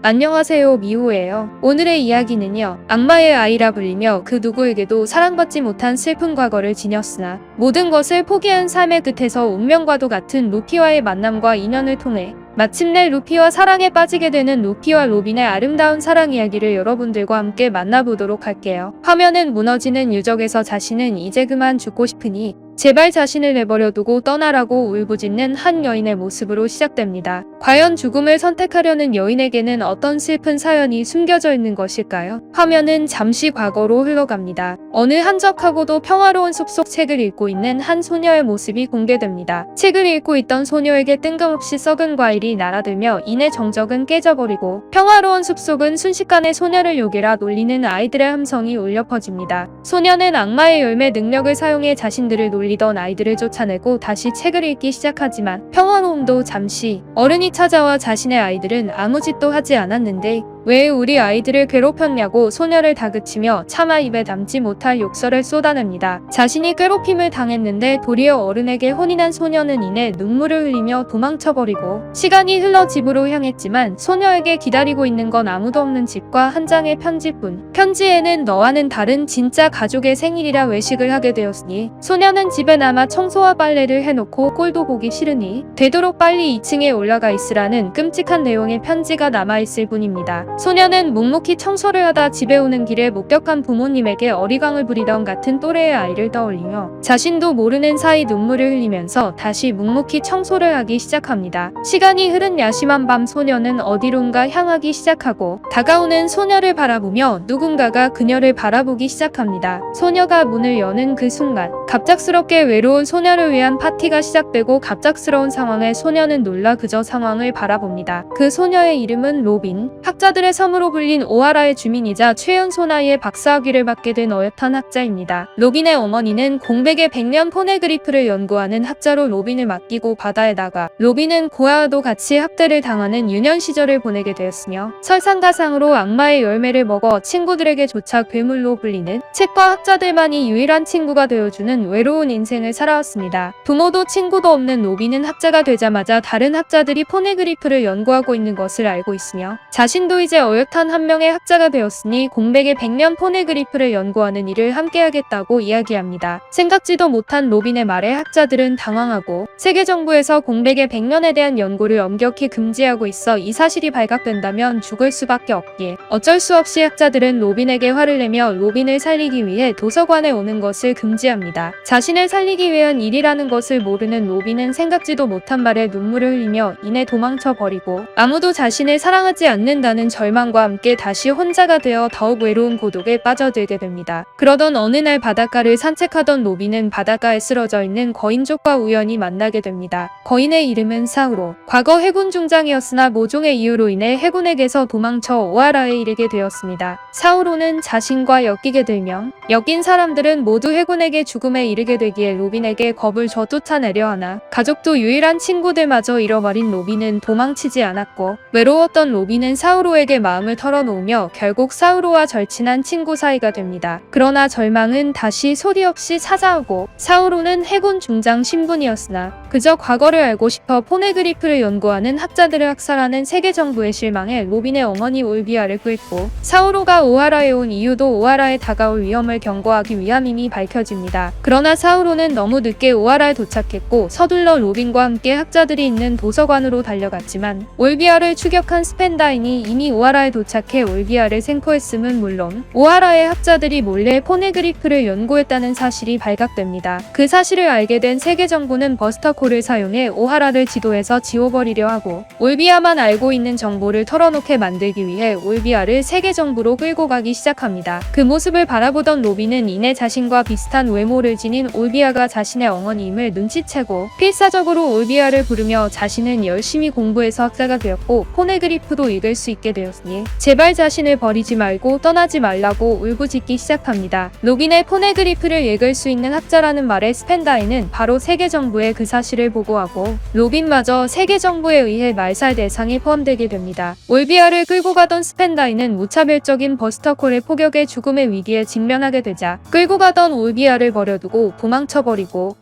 안녕하세요, 미호예요. 오늘의 이야기는요, 악마의 아이라 불리며 그 누구에게도 사랑받지 못한 슬픈 과거를 지녔으나 모든 것을 포기한 삶의 끝에서 운명과도 같은 루피와의 만남과 인연을 통해 마침내 루피와 사랑에 빠지게 되는 루피와 로빈의 아름다운 사랑 이야기를 여러분들과 함께 만나보도록 할게요. 화면은 무너지는 유적에서 자신은 이제 그만 죽고 싶으니 제발 자신을 내버려 두고 떠나라고 울부짖는 한 여인의 모습으로 시작됩니다. 과연 죽음을 선택하려는 여인에게는 어떤 슬픈 사연이 숨겨져 있는 것일까요? 화면은 잠시 과거로 흘러갑니다. 어느 한적하고도 평화로운 숲속 책을 읽고 있는 한 소녀의 모습이 공개됩니다. 책을 읽고 있던 소녀에게 뜬금없이 썩은 과일이 날아들며 이내 정적은 깨져버리고 평화로운 숲속은 순식간에 소녀를 욕이라 놀리는 아이들의 함성이 울려 퍼집니다. 소녀는 악마의 열매 능력을 사용해 자신들을 놀리던 아이들을 쫓아내고 다시 책을 읽기 시작하지만 평화로움도 잠시. 어른이 찾아와 자신의 아이들은 아무 짓도 하지 않았는데 왜 우리 아이들을 괴롭혔냐고 소녀를 다그치며 차마 입에 담지 못할 욕설을 쏟아냅니다. 자신이 괴롭힘을 당했는데 도리어 어른에게 혼인한 소녀는 이내 눈물을 흘리며 도망쳐버리고 시간이 흘러 집으로 향했지만 소녀에게 기다리고 있는 건 아무도 없는 집과 한 장의 편지뿐. 편지에는 너와는 다른 진짜 가족의 생일이라 외식을 하게 되었으니 소녀는 집에 남아 청소와 빨래를 해놓고 꼴도 보기 싫으니 되도록 빨리 2층에 올라가 있으라는 끔찍한 내용의 편지가 남아있을 뿐입니다. 소녀는 묵묵히 청소를 하다 집에 오는 길에 목격한 부모님에게 어리광을 부리던 같은 또래의 아이를 떠올리며 자신도 모르는 사이 눈물을 흘리면서 다시 묵묵히 청소를 하기 시작합니다. 시간이 흐른 야심한 밤 소녀는 어디론가 향하기 시작하고 다가오는 소녀를 바라보며 누군가가 그녀를 바라보기 시작합니다. 소녀가 문을 여는 그 순간 갑작스럽게 외로운 소녀를 위한 파티가 시작되고 갑작스러운 상황에 소녀는 놀라 그저 상황을 바라봅니다. 그 소녀의 이름은 로빈. 학자들의 섬으로 불린 오하라의 주민이자 최연소 나이에 박사학위를 받게 된 어엿한 학자입니다. 로빈의 어머니는 공백의 100년 포네그리프를 연구하는 학자로 로빈을 맡기고 바다에 나가 로빈은 고아와도 같이 학대를 당하는 유년 시절을 보내게 되었으며 설상가상으로 악마의 열매를 먹어 친구들에게 조차 괴물로 불리는 책과 학자들만이 유일한 친구가 되어주는 외로운 인생을 살아왔습니다. 부모도 친구도 없는 로빈은 학자가 되자마자 다른 학자들이 포네그리프를 연구하고 있는 것을 알고 있으며 자신도 이제 어엿한 한 명의 학자가 되었으니 공백의 100년 포네그리프를 연구하는 일을 함께하겠다고 이야기합니다. 생각지도 못한 로빈의 말에 학자들은 당황하고 세계 정부에서 공백의 100년에 대한 연구를 엄격히 금지하고 있어 이 사실이 발각된다면 죽을 수밖에 없기에 어쩔 수 없이 학자들은 로빈에게 화를 내며 로빈을 살리기 위해 도서관에 오는 것을 금지합니다. 자신을 살리기 위한 일이라는 것을 모르는 로빈은 생각지도 못한 말에 눈물을 흘리며 이내 도망쳐 버리고 아무도 자신을 사랑하지 않는다는 절망과 함께 다시 혼자가 되어 더욱 외로운 고독에 빠져들게 됩니다. 그러던 어느 날 바닷가를 산책하던 로빈은 바닷가에 쓰러져 있는 거인족과 우연히 만나게 됩니다. 거인의 이름은 사우로. 과거 해군 중장이었으나 모종의 이유로 인해 해군에게서 도망쳐 오하라에 이르게 되었습니다. 사우로는 자신과 엮이게 되며 엮인 사람들은 모두 해군에게 죽음에 이르게 되기에 로빈에게 겁을 줘 쫓아내려 하나 가족도 유일한 친구들마저 잃어버린 로빈은 도망치지 않았고 외로웠던 로빈은 사우로에게 마음을 털어놓으며 결국 사우로와 절친한 친구 사이가 됩니다. 그러나 절망은 다시 소리 없이 찾아오고 사우로는 해군 중장 신분이었으나 그저 과거를 알고 싶어 포네그리프를 연구하는 학자들을 학살하는 세계 정부의 실망에 로빈의 어머니 올비아를 구했고 사우로가 오하라에 온 이유도 오하라에 다가올 위험을 경고하기 위함임이 밝혀집니다. 그러나 사우로는 너무 늦게 오하라에 도착했고 서둘러 로빈과 함께 학자들이 있는 도서관으로 달려갔지만 올비아를 추격한 스펜다인이 이미 오하라에 도착해 올비아를 생포했음은 물론 오하라의 학자들이 몰래 포네그리프를 연구했다는 사실이 발각됩니다. 그 사실을 알게 된 세계 정부는 버스터콜을 사용해 오하라를 지도에서 지워버리려 하고 올비아만 알고 있는 정보를 털어놓게 만들기 위해 올비아를 세계 정부로 끌고 가기 시작합니다. 그 모습을 바라보던 로빈은 이내 자신과 비슷한 외모를 지닌 올비아가 자신의 어머니임을 눈치채고 필사적으로 올비아를 부르며 자신은 열심히 공부해서 학자가 되었고 포네그리프도 읽을 수 있게 되었으니 제발 자신을 버리지 말고 떠나지 말라고 울부짖기 시작합니다. 로빈의 포네그리프를 읽을 수 있는 학자라는 말에 스펜다인은 바로 세계 정부에 그 사실을 보고하고 로빈마저 세계 정부에 의해 말살 대상에 포함되게 됩니다. 올비아를 끌고 가던 스펜다인은 무차별적인 버스터콜의 폭격에 죽음의 위기에 직면하게 되자 끌고 가던 올비아를 버려두고 도망쳐버리고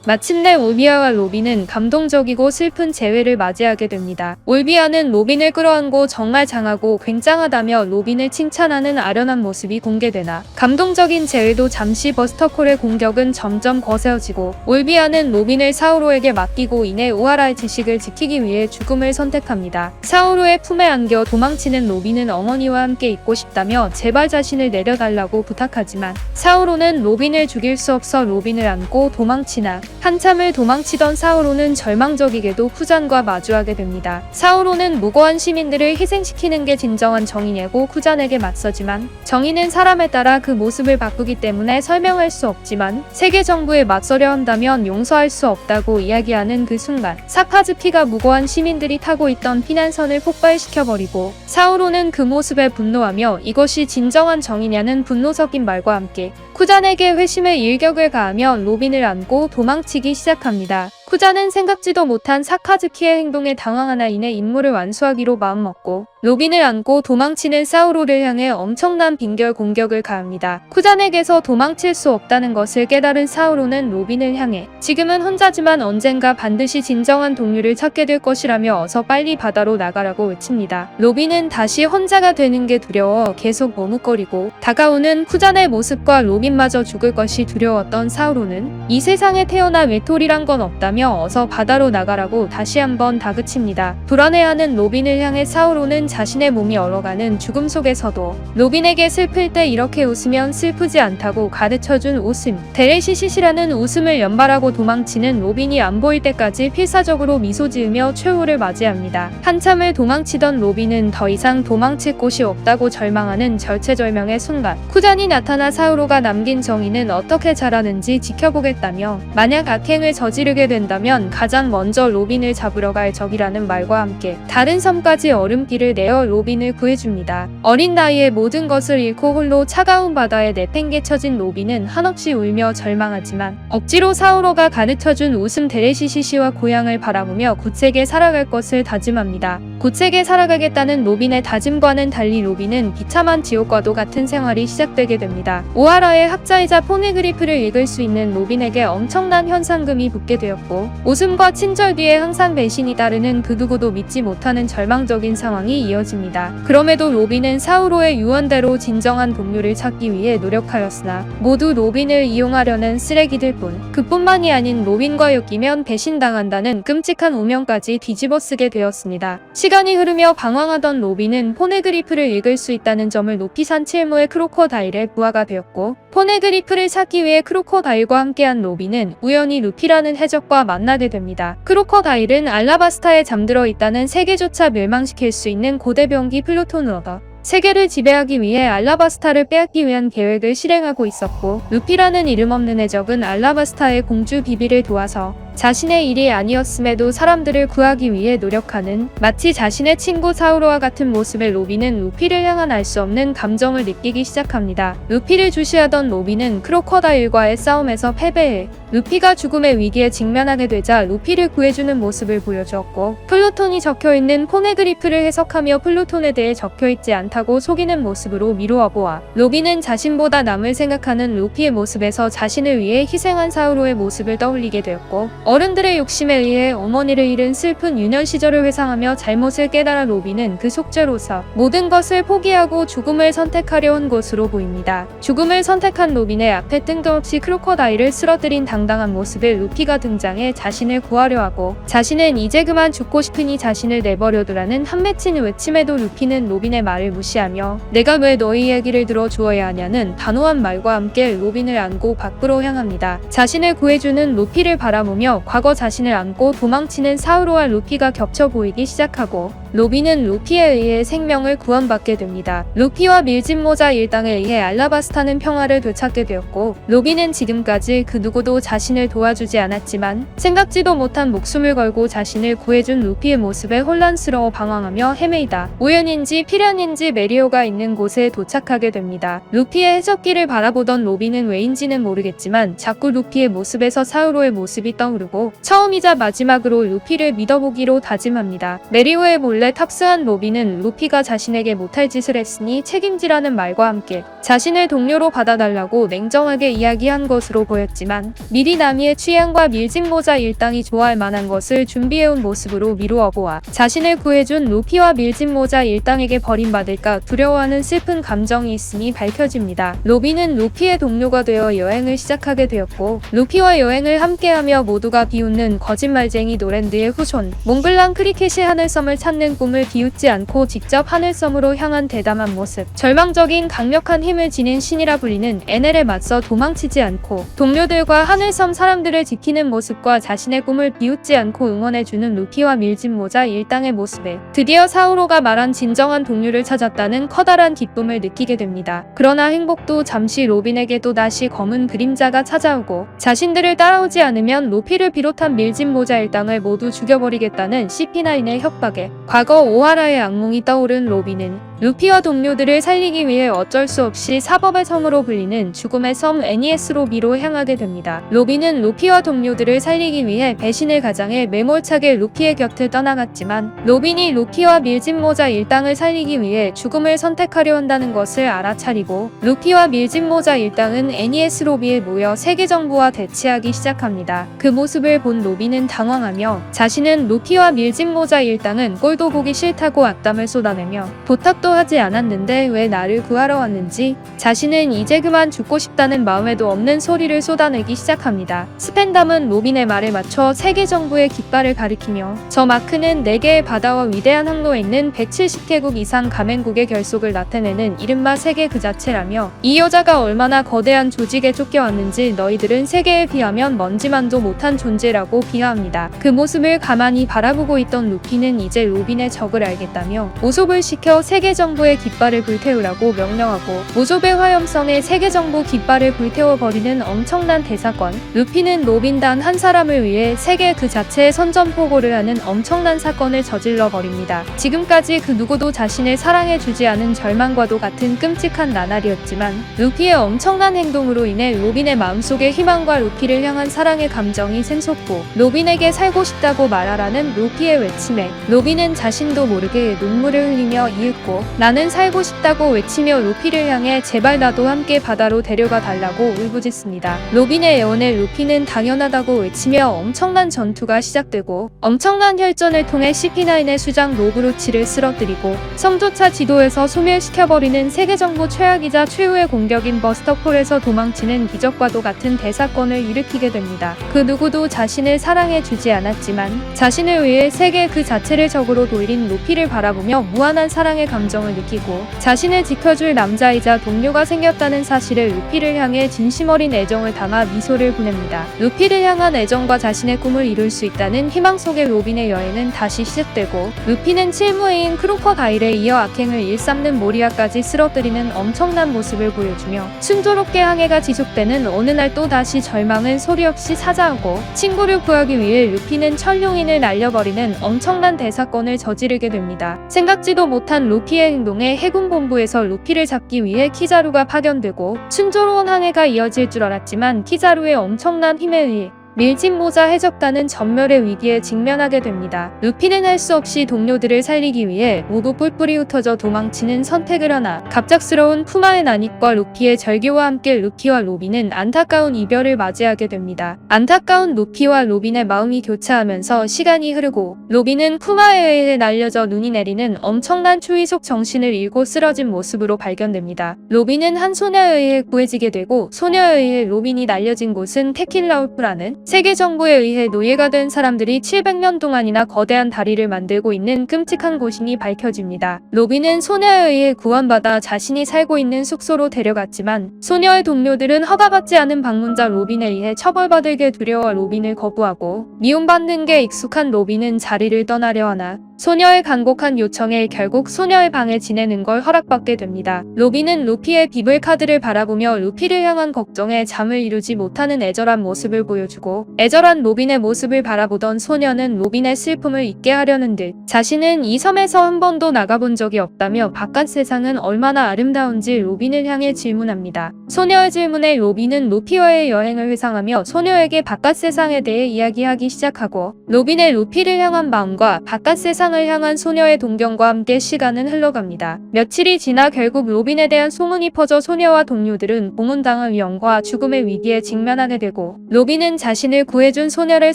마침내 올비아와 로빈은 감동적이고 슬픈 재회를 맞이하게 됩니다. 올비아는 로빈을 끌어안고 정말 장하고 굉장하다며 로빈을 칭찬하는 아련한 모습이 공개되나 감동적인 재회도 잠시 버스터콜의 공격은 점점 거세어지고 올비아는 로빈을 사우로에게 맡기고 이내 우하라의 지식을 지키기 위해 죽음을 선택합니다. 사우로의 품에 안겨 도망치는 로빈은 어머니와 함께 있고 싶다며 제발 자신을 내려달라고 부탁하지만 사우로는 로빈을 죽일 수 없어 로빈을 안고 도망치나 한참을 도망치던 사우로는 절망적이게도 쿠잔과 마주하게 됩니다. 사우로는 무고한 시민들을 희생시키는 게 진정한 정의냐고 쿠잔에게 맞서지만 정의는 사람에 따라 그 모습을 바꾸기 때문에 설명할 수 없지만 세계 정부에 맞서려 한다면 용서할 수 없다고 이야기하는 그 순간 사카즈키가 무고한 시민들이 타고 있던 피난선을 폭발시켜버리고 사우로는 그 모습에 분노하며 이것이 진정한 정의냐는 분노 섞인 말과 함께 쿠잔에게 회심의 일격을 가하며 로빈을 안고 도망치기 시작합니다. 쿠잔은 생각지도 못한 사카즈키의 행동에 당황하나 이내 임무를 완수하기로 마음먹고 로빈을 안고 도망치는 사우로를 향해 엄청난 빈결 공격을 가합니다. 쿠잔에게서 도망칠 수 없다는 것을 깨달은 사우로는 로빈을 향해 지금은 혼자지만 언젠가 반드시 진정한 동료를 찾게 될 것이라며 어서 빨리 바다로 나가라고 외칩니다. 로빈은 다시 혼자가 되는 게 두려워 계속 머뭇거리고 다가오는 쿠잔의 모습과 로빈마저 죽을 것이 두려웠던 사우로는 이 세상에 태어나 외톨이란 건 없다며 어서 바다로 나가라고 다시 한번 다그칩니다. 불안해하는 로빈을 향해 사우로는 자신의 몸이 얼어가는 죽음 속에서도 로빈에게 슬플 때 이렇게 웃으면 슬프지 않다고 가르쳐준 웃음, 데레시시시라는 웃음을 연발하고 도망치는 로빈이 안 보일 때까지 필사적으로 미소 지으며 최후를 맞이합니다. 한참을 도망치던 로빈은 더 이상 도망칠 곳이 없다고 절망하는 절체절명의 순간 쿠잔이 나타나 사우로가 남긴 정의는 어떻게 자라는지 지켜보겠다며 만약 악행을 저지르게 된다면 가장 먼저 로빈을 잡으러 갈 적이라는 말과 함께 다른 섬까지 얼음길을 내어 로빈을 구해줍니다. 어린 나이에 모든 것을 잃고 홀로 차가운 바다에 내팽개쳐진 로빈은 한없이 울며 절망하지만 억지로 사우로가 가르쳐준 웃음 데레시시시와 고향을 바라보며 굳세게 살아갈 것을 다짐합니다. 굳세게 살아가겠다는 로빈의 다짐과는 달리 로빈은 비참한 지옥과도 같은 생활이 시작되게 됩니다. 오하라의 학자이자 포네그리프를 읽을 수 있는 로빈에게 엄청난 현상금이 붙게 되었고 웃음과 친절 뒤에 항상 배신이 따르는 그 누구도 믿지 못하는 절망적인 상황이 이어집니다. 그럼에도 로빈은 사우로의 유언대로 진정한 동료를 찾기 위해 노력하였으나 모두 로빈을 이용하려는 쓰레기들 뿐 그뿐만이 아닌 로빈과 엮이면 배신당한다는 끔찍한 오명까지 뒤집어쓰게 되었습니다. 시간이 흐르며 방황하던 로빈은 포네그리프를 읽을 수 있다는 점을 높이 산 칠모의 크로커다일의 부하가 되었고 포네그리프를 찾기 위해 크로커다일과 함께한 로빈은 우연히 루피라는 해적과 만나게 됩니다. 크로커다일은 알라바스타에 잠들어 있다는 세계조차 멸망시킬 수 있는 고대병기 플루톤을 얻어 세계를 지배하기 위해 알라바스타를 빼앗기 위한 계획을 실행하고 있었고 루피라는 이름 없는 해적은 알라바스타의 공주 비비를 도와서 자신의 일이 아니었음에도 사람들을 구하기 위해 노력하는 마치 자신의 친구 사우로와 같은 모습의 로빈은 루피를 향한 알 수 없는 감정을 느끼기 시작합니다. 루피를 주시하던 로빈은 크로커다일과의 싸움에서 패배해 루피가 죽음의 위기에 직면하게 되자 루피를 구해주는 모습을 보여주었고 플루톤이 적혀있는 포네그리프를 해석하며 플루톤에 대해 적혀있지 않다고 속이는 모습으로 미루어 보아 로빈은 자신보다 남을 생각하는 루피의 모습에서 자신을 위해 희생한 사우로의 모습을 떠올리게 되었고 어른들의 욕심에 의해 어머니를 잃은 슬픈 유년 시절을 회상하며 잘못을 깨달아 로빈은 그 속죄로서 모든 것을 포기하고 죽음을 선택하려 한 것으로 보입니다. 죽음을 선택한 로빈의 앞에 뜬금없이 크로커다일을 쓰러뜨린 당당한 모습의 루피가 등장해 자신을 구하려 하고 자신은 이제 그만 죽고 싶으니 자신을 내버려두라는 한 맺힌 외침에도 루피는 로빈의 말을 무시하며 내가 왜 너희 얘기를 들어주어야 하냐는 단호한 말과 함께 로빈을 안고 밖으로 향합니다. 자신을 구해주는 루피를 바라보며 과거 자신을 안고 도망치는 사우로와 루피가 겹쳐 보이기 시작하고 로빈은 루피에 의해 생명을 구원받게 됩니다. 루피와 밀짚모자 일당에 의해 알라바스타는 평화를 되찾게 되었고 로빈은 지금까지 그 누구도 자신을 도와주지 않았지만 생각지도 못한 목숨을 걸고 자신을 구해준 루피의 모습에 혼란스러워 방황하며 헤매이다 우연인지 필연인지 메리오가 있는 곳에 도착하게 됩니다. 루피의 해적기를 바라보던 로빈은 왜인지는 모르겠지만 자꾸 루피의 모습에서 사우로의 모습이 떠오르고 처음이자 마지막으로 루피를 믿어보기로 다짐합니다. 메리오의 몰래 몰래 탑승한 로빈은 루피가 자신에게 못할 짓을 했으니 책임지라는 말과 함께 자신을 동료로 받아달라고 냉정하게 이야기한 것으로 보였지만 미리 나미의 취향과 밀짚 모자 일당이 좋아할 만한 것을 준비해온 모습으로 미루어 보아 자신을 구해준 루피와 밀짚 모자 일당에게 버림받을까 두려워하는 슬픈 감정이 있음이 밝혀집니다. 로빈은 루피의 동료가 되어 여행을 시작하게 되었고 루피와 여행을 함께하며 모두가 비웃는 거짓말쟁이 노랜드의 후손 몽블랑 크리켓이 하늘섬을 찾는 꿈을 비웃지 않고 직접 하늘섬으로 향한 대담한 모습 절망적인 강력한 힘을 지닌 신이라 불리는 에넬에 맞서 도망치지 않고 동료들과 하늘섬 사람들을 지키는 모습과 자신의 꿈을 비웃지 않고 응원해주는 루피와 밀짚 모자 일당의 모습에 드디어 사우로가 말한 진정한 동료를 찾았다는 커다란 기쁨을 느끼게 됩니다. 그러나 행복도 잠시 로빈에게 또다시 검은 그림자가 찾아오고 자신들을 따라오지 않으면 루피를 비롯한 밀짚 모자 일당을 모두 죽여버리겠다는 CP9의 협박에 과거 오하라의 악몽이 떠오른 로빈은 루피와 동료들을 살리기 위해 어쩔 수 없이 사법의 섬으로 불리는 죽음의 섬 애니에스로비로 향하게 됩니다. 로빈은 루피와 동료들을 살리기 위해 배신을 가장해 매몰차게 루피의 곁을 떠나갔지만 로빈이 루피와 밀짚 모자 일당을 살리기 위해 죽음을 선택하려 한다는 것을 알아차리고 루피와 밀짚 모자 일당은 애니에스로비에 모여 세계 정부와 대치하기 시작합니다. 그 모습을 본 로빈은 당황하며 자신은 루피와 밀짚 모자 일당은 꼴도 보기 싫다고 악담을 쏟아내며 부탁도 하지 않았는데 왜 나를 구하러 왔는지 자신은 이제 그만 죽고 싶다는 마음에도 없는 소리를 쏟아내기 시작합니다. 스펜담은 로빈의 말에 맞춰 세계 정부의 깃발을 가리키며 저 마크는 4개의 바다와 위대한 항로에 있는 170개국 이상 가맹국의 결속을 나타내는 이른바 세계 그 자체라며 이 여자가 얼마나 거대한 조직에 쫓겨왔는지 너희들은 세계에 비하면 먼지만도 못한 존재라고 비하합니다. 그 모습을 가만히 바라보고 있던 루피는 이제 로빈의 적을 알겠다며 오솝을 시켜 세계 정부의 깃발을 불태우라고 명령하고 오솝의 화염성에 세계 정부 깃발을 불태워버리는 엄청난 대사건. 루피는 로빈 단 한 사람을 위해 세계 그 자체에 선전포고를 하는 엄청난 사건을 저질러 버립니다. 지금까지 그 누구도 자신을 사랑해주지 않은 절망과도 같은 끔찍한 나날이었지만 루피의 엄청난 행동으로 인해 로빈의 마음속에 희망과 루피를 향한 사랑의 감정이 샘솟고 로빈에게 살고 싶다고 말하라는 루피의 외침에 로빈은 자신도 모르게 눈물을 흘리며 이윽고 나는 살고 싶다고 외치며 루피를 향해 제발 나도 함께 바다로 데려가 달라고 울부짖습니다. 로빈의 애원에 루피는 당연하다고 외치며 엄청난 전투가 시작되고 엄청난 혈전을 통해 CP9의 수장 로브루치를 쓰러뜨리고 섬조차 지도에서 소멸시켜버리는 세계정부 최악이자 최후의 공격인 버스터폴에서 도망치는 기적과도 같은 대사건을 일으키게 됩니다. 그 누구도 자신을 사랑해주지 않았지만 자신을 위해 세계 그 자체를 적으로 돌린 루피를 바라보며 무한한 사랑의 감정을 느끼고 자신을 지켜줄 남자이자 동료가 생겼다는 사실을 루피를 향해 진심 어린 애정을 담아 미소를 보냅니다. 루피를 향한 애정과 자신의 꿈을 이룰 수 있다는 희망 속의 로빈의 여행은 다시 시작되고 루피는 칠무회인 크로커다일에 이어 악행을 일삼는 모리아까지 쓰러뜨리는 엄청난 모습을 보여주며 순조롭게 항해가 지속되는 어느 날 또 다시 절망은 소리 없이 찾아오고 친구를 구하기 위해 루피는 천룡인을 날려버리는 엄청난 대사건을 저지르게 됩니다. 생각지도 못한 루피의 행동에 해군본부에서 루피를 잡기 위해 키자루가 파견되고 순조로운 항해가 이어질 줄 알았지만 키자루의 엄청난 힘에 의해 밀짚 모자 해적단은 전멸의 위기에 직면하게 됩니다. 루피는 할 수 없이 동료들을 살리기 위해 모두 뿔뿔이 흩어져 도망치는 선택을 하나 갑작스러운 푸마의 난입과 루피의 절규와 함께 루피와 로빈은 안타까운 이별을 맞이하게 됩니다. 안타까운 루피와 로빈의 마음이 교차하면서 시간이 흐르고 로빈은 푸마에 의해 날려져 눈이 내리는 엄청난 추위 속 정신을 잃고 쓰러진 모습으로 발견됩니다. 로빈은 한 소녀에 의해 구해지게 되고 소녀에 의해 로빈이 날려진 곳은 테킬라울프라는 세계 정부에 의해 노예가 된 사람들이 700년 동안이나 거대한 다리를 만들고 있는 끔찍한 곳임이 밝혀집니다. 로빈은 소녀에 의해 구원받아 자신이 살고 있는 숙소로 데려갔지만 소녀의 동료들은 허가받지 않은 방문자 로빈에 의해 처벌받을게 두려워 로빈을 거부하고 미움받는 게 익숙한 로빈은 자리를 떠나려 하나 소녀의 간곡한 요청에 결국 소녀의 방에 지내는 걸 허락받게 됩니다. 로빈은 루피의 비블카드를 바라보며 루피를 향한 걱정에 잠을 이루지 못하는 애절한 모습을 보여주고 애절한 로빈의 모습을 바라보던 소녀는 로빈의 슬픔을 잊게 하려는 듯 자신은 이 섬에서 한 번도 나가본 적이 없다며 바깥 세상은 얼마나 아름다운지 로빈을 향해 질문합니다. 소녀의 질문에 로빈은 루피와의 여행을 회상하며 소녀에게 바깥 세상에 대해 이야기하기 시작하고 로빈의 루피를 향한 마음과 바깥 세상 세상을 향한 소녀의 동경과 함께 시간은 흘러갑니다. 며칠이 지나 결국 로빈에 대한 소문이 퍼져 소녀와 동료들은 고문당할 위험과 죽음의 위기에 직면하게 되고, 로빈은 자신을 구해준 소녀를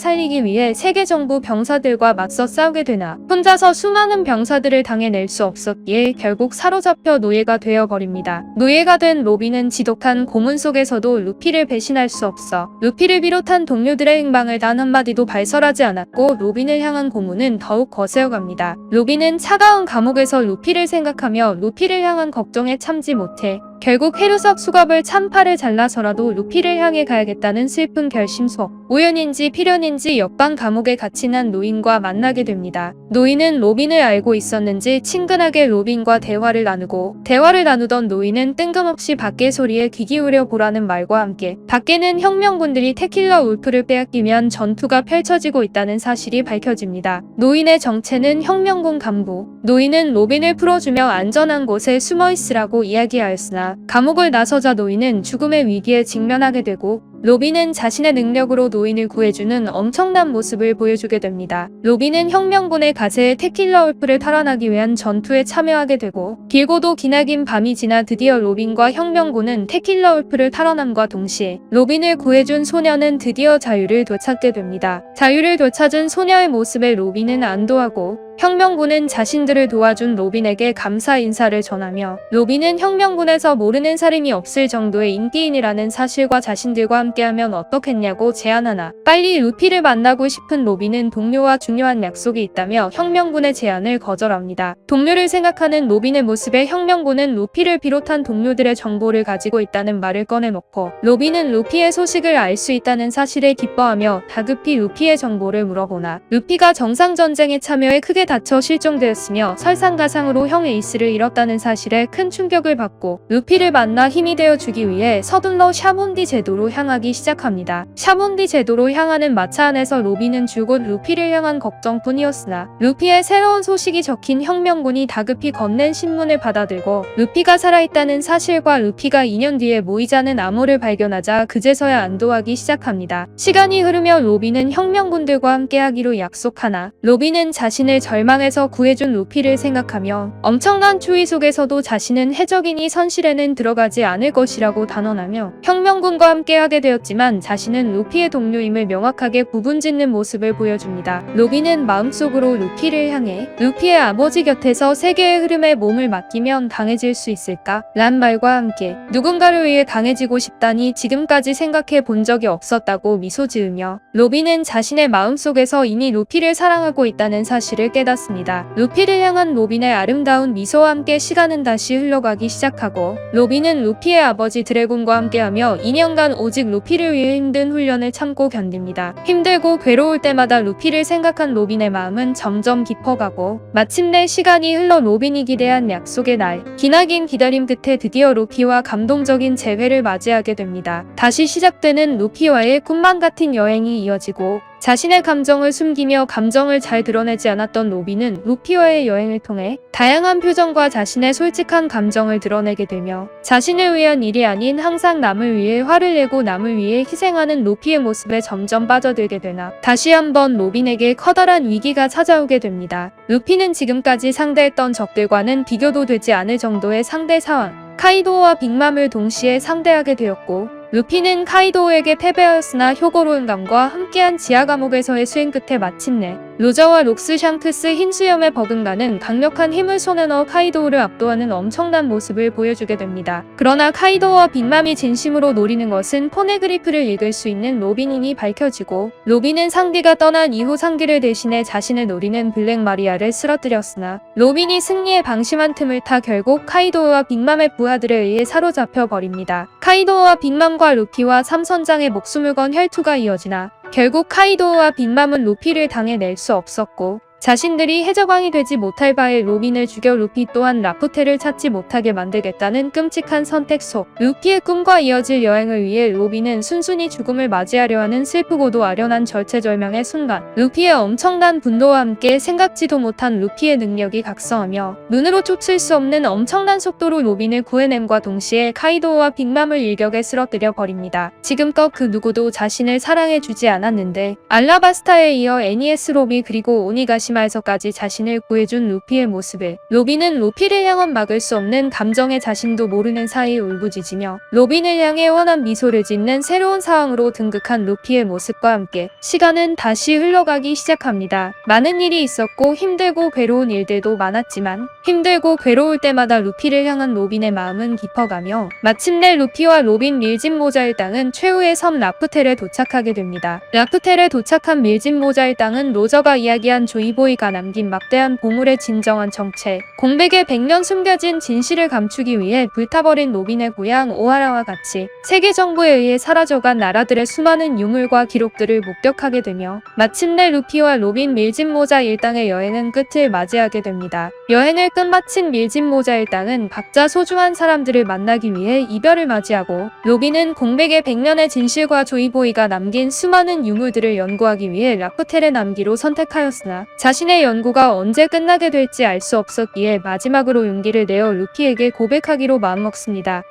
살리기 위해 세계 정부 병사들과 맞서 싸우게 되나 혼자서 수많은 병사들을 당해낼 수 없었기에 결국 사로잡혀 노예가 되어버립니다. 노예가 된 로빈은 지독한 고문 속에서도 루피를 배신할 수 없어 루피를 비롯한 동료들의 행방을 단 한마디도 발설하지 않았고, 로빈을 향한 고문은 더욱 거세어갑니다. 로빈은 차가운 감옥에서 루피를 생각하며 루피를 향한 걱정에 참지 못해 결국 해루석 수갑을 찬팔을 잘라서라도 루피를 향해 가야겠다는 슬픈 결심 속 우연인지 필연인지 옆방 감옥에 갇힌 노인과 만나게 됩니다. 노인은 로빈을 알고 있었는지 친근하게 로빈과 대화를 나누던 노인은 뜬금없이 밖의 소리에 귀 기울여 보라는 말과 함께 밖에는 혁명군들이 테킬러 울프를 빼앗기면 전투가 펼쳐지고 있다는 사실이 밝혀집니다. 노인의 정체는 혁명군 간부. 노인은 로빈을 풀어주며 안전한 곳에 숨어있으라고 이야기하였으나 감옥을 나서자 노인은 죽음의 위기에 직면하게 되고, 로빈은 자신의 능력으로 노인을 구해주는 엄청난 모습을 보여주게 됩니다. 로빈은 혁명군의 가세에 테킬러 울프를 탈환하기 위한 전투에 참여하게 되고, 길고도 기나긴 밤이 지나 드디어 로빈과 혁명군은 테킬러 울프를 탈환함과 동시에 로빈을 구해준 소녀는 드디어 자유를 되찾게 됩니다. 자유를 되찾은 소녀의 모습에 로빈은 안도하고, 혁명군은 자신들을 도와준 로빈에게 감사 인사를 전하며, 로빈은 혁명군에서 모르는 사람이 없을 정도의 인기인이라는 사실과 자신들과 함께하면 어떻겠냐고 제안하나, 빨리 루피를 만나고 싶은 로빈은 동료와 중요한 약속이 있다며 혁명군의 제안을 거절합니다. 동료를 생각하는 로빈의 모습에 혁명군은 루피를 비롯한 동료들의 정보를 가지고 있다는 말을 꺼내놓고, 로빈은 루피의 소식을 알 수 있다는 사실에 기뻐하며 다급히 루피의 정보를 물어보나, 루피가 정상전쟁에 참여해 크게 다쳐 실종되었으며 설상가상으로 형 에이스를 잃었다는 사실에 큰 충격을 받고, 루피를 만나 힘이 되어주기 위해 서둘러 샤몬디 제도로 향하기 시작합니다. 샤몬디 제도로 향하는 마차 안에서 로빈은 줄곧 루피를 향한 걱정뿐이었으나, 루피의 새로운 소식이 적힌 혁명군이 다급히 건넨 신문을 받아들고 루피가 살아있다는 사실과 루피가 2년 뒤에 모이자는 암호를 발견하자 그제서야 안도하기 시작합니다. 시간이 흐르며 로빈은 혁명군들과 함께하기로 약속하나, 로빈은 자신을 절망에서 구해준 루피를 생각하며 엄청난 추위 속에서도 자신은 해적이니 선실에는 들어가지 않을 것이라고 단언하며 혁명군과 함께하게 되었지만 자신은 루피의 동료임을 명확하게 구분짓는 모습을 보여줍니다. 로빈은 마음속으로 루피를 향해 루피의 아버지 곁에서 세계의 흐름에 몸을 맡기면 강해질 수 있을까? 란 말과 함께 누군가를 위해 강해지고 싶다니 지금까지 생각해 본 적이 없었다고 미소 지으며, 로빈은 자신의 마음속에서 이미 루피를 사랑하고 있다는 사실을 깨닫습니다. 루피를 향한 로빈의 아름다운 미소와 함께 시간은 다시 흘러가기 시작하고, 로빈은 루피의 아버지 드래곤과 함께하며 2년간 오직 루피를 위해 힘든 훈련을 참고 견딥니다. 힘들고 괴로울 때마다 루피를 생각한 로빈의 마음은 점점 깊어가고, 마침내 시간이 흘러 로빈이 기대한 약속의 날, 기나긴 기다림 끝에 드디어 루피와 감동적인 재회를 맞이하게 됩니다. 다시 시작되는 루피와의 꿈만 같은 여행이 이어지고, 자신의 감정을 숨기며 감정을 잘 드러내지 않았던 로빈은 루피와의 여행을 통해 다양한 표정과 자신의 솔직한 감정을 드러내게 되며, 자신을 위한 일이 아닌 항상 남을 위해 화를 내고 남을 위해 희생하는 루피의 모습에 점점 빠져들게 되나, 다시 한번 로빈에게 커다란 위기가 찾아오게 됩니다. 루피는 지금까지 상대했던 적들과는 비교도 되지 않을 정도의 상대 상황, 카이도우와 빅맘을 동시에 상대하게 되었고, 루피는 카이도우에게 패배하였으나 효고로운 감과 함께한 지하 감옥에서의 수행 끝에 마침내 로저와 록스 샹크스 흰 수염에 버금가는 강력한 힘을 손에 넣어 카이도우를 압도하는 엄청난 모습을 보여주게 됩니다. 그러나 카이도우와 빅맘이 진심으로 노리는 것은 포네그리프를 읽을 수 있는 로빈이니 밝혀지고, 로빈은 상디가 떠난 이후 상디를 대신해 자신을 노리는 블랙 마리아를 쓰러뜨렸으나, 로빈이 승리에 방심한 틈을 타 결국 카이도우와 빅맘의 부하들에 의해 사로잡혀 버립니다. 카이도우와 빅맘과 루피와 삼선장의 목숨을 건 혈투가 이어지나, 결국 카이도우와 빅맘은 루피를 당해낼 수 없었고, 자신들이 해적왕이 되지 못할 바에 로빈을 죽여 루피 또한 라푸테를 찾지 못하게 만들겠다는 끔찍한 선택 속 루피의 꿈과 이어질 여행을 위해 로빈은 순순히 죽음을 맞이하려 하는 슬프고도 아련한 절체절명의 순간, 루피의 엄청난 분노와 함께 생각지도 못한 루피의 능력이 각성하며 눈으로 쫓을 수 없는 엄청난 속도로 로빈을 구해냄과 동시에 카이도우와 빅맘을 일격에 쓰러뜨려 버립니다. 지금껏 그 누구도 자신을 사랑해주지 않았는데, 알라바스타에 이어 애니에스 로비 그리고 오니가시 의심하에서까지 자신을 구해준 루피의 모습에 로빈은 루피를 향한 막을 수 없는 감정에 자신도 모르는 사이 울부짖으며 로빈을 향해 환한 미소를 짓는 새로운 상황으로 등극한 루피의 모습과 함께 시간은 다시 흘러가기 시작합니다. 많은 일이 있었고 힘들고 괴로운 일들도 많았지만 힘들고 괴로울 때마다 루피를 향한 로빈의 마음은 깊어가며 마침내 루피와 로빈 밀짚 모자일 땅은 최후의 섬 라프텔에 도착하게 됩니다. 라프텔에 도착한 밀짚 모자일 땅은 로저가 이야기한 조이보이가 남긴 막대한 보물의 진정한 정체, 공백에 100년 숨겨진 진실을 감추기 위해 불타버린 로빈의 고향 오하라와 같이 세계 정부에 의해 사라져간 나라들의 수많은 유물과 기록들을 목격하게 되며 마침내 루피와 로빈 밀짚 모자 일당의 여행은 끝을 맞이하게 됩니다. 여행을 끝마친 밀짚 모자 일당은 각자 소중한 사람들을 만나기 위해 이별을 맞이하고 로빈은 공백의 100년의 진실과 조이보이가 남긴 수많은 유물들을 연구하기 위해 라프텔에 남기로 선택하였으나 자신의 연구가 언제 끝나게 될지 알 수 없었기에 마지막으로 용기를 내어 루피에게 고백하기로 마음먹습니다.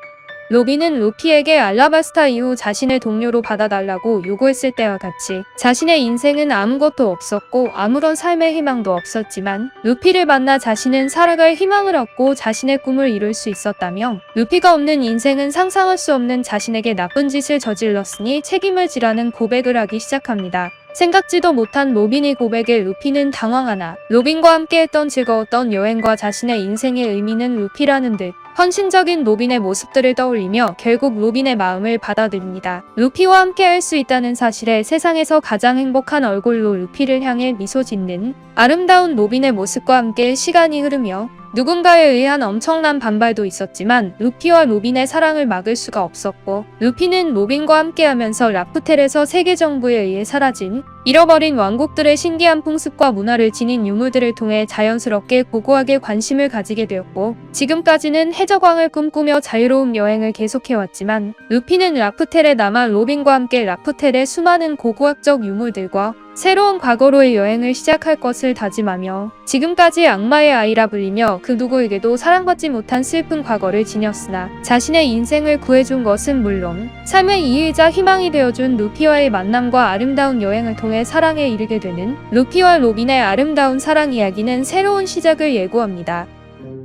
로빈은 루피에게 알라바스타 이후 자신을 동료로 받아달라고 요구했을 때와 같이 자신의 인생은 아무것도 없었고 아무런 삶의 희망도 없었지만 루피를 만나 자신은 살아갈 희망을 얻고 자신의 꿈을 이룰 수 있었다며 루피가 없는 인생은 상상할 수 없는 자신에게 나쁜 짓을 저질렀으니 책임을 지라는 고백을 하기 시작합니다. 생각지도 못한 로빈의 고백에 루피는 당황하나 로빈과 함께했던 즐거웠던 여행과 자신의 인생의 의미는 루피라는 듯 헌신적인 로빈의 모습들을 떠올리며 결국 로빈의 마음을 받아들입니다. 루피와 함께 할 수 있다는 사실에 세상에서 가장 행복한 얼굴로 루피를 향해 미소 짓는 아름다운 로빈의 모습과 함께 시간이 흐르며 누군가에 의한 엄청난 반발도 있었지만 루피와 로빈의 사랑을 막을 수가 없었고 루피는 로빈과 함께하면서 라프텔에서 세계 정부에 의해 사라진 잃어버린 왕국들의 신기한 풍습과 문화를 지닌 유물들을 통해 자연스럽게 고고하게 관심을 가지게 되었고 지금까지는 해적왕을 꿈꾸며 자유로운 여행을 계속해왔지만 루피는 라프텔에 남아 로빈과 함께 라프텔의 수많은 고고학적 유물들과 새로운 과거로의 여행을 시작할 것을 다짐하며 지금까지 악마의 아이라 불리며 그 누구에게도 사랑받지 못한 슬픈 과거를 지녔으나 자신의 인생을 구해준 것은 물론 삶의 이유이자 희망이 되어준 루피와의 만남과 아름다운 여행을 통해 사랑에 이르게 되는 루피와 로빈의 아름다운 사랑 이야기는 새로운 시작을 예고합니다.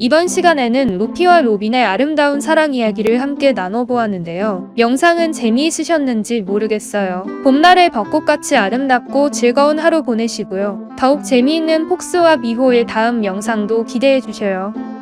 이번 시간에는 루피와 로빈의 아름다운 사랑 이야기를 함께 나눠보았는데요. 영상은 재미있으셨는지 모르겠어요. 봄날의 벚꽃같이 아름답고 즐거운 하루 보내시고요. 더욱 재미있는 폭스와 미호의 다음 영상도 기대해주셔요.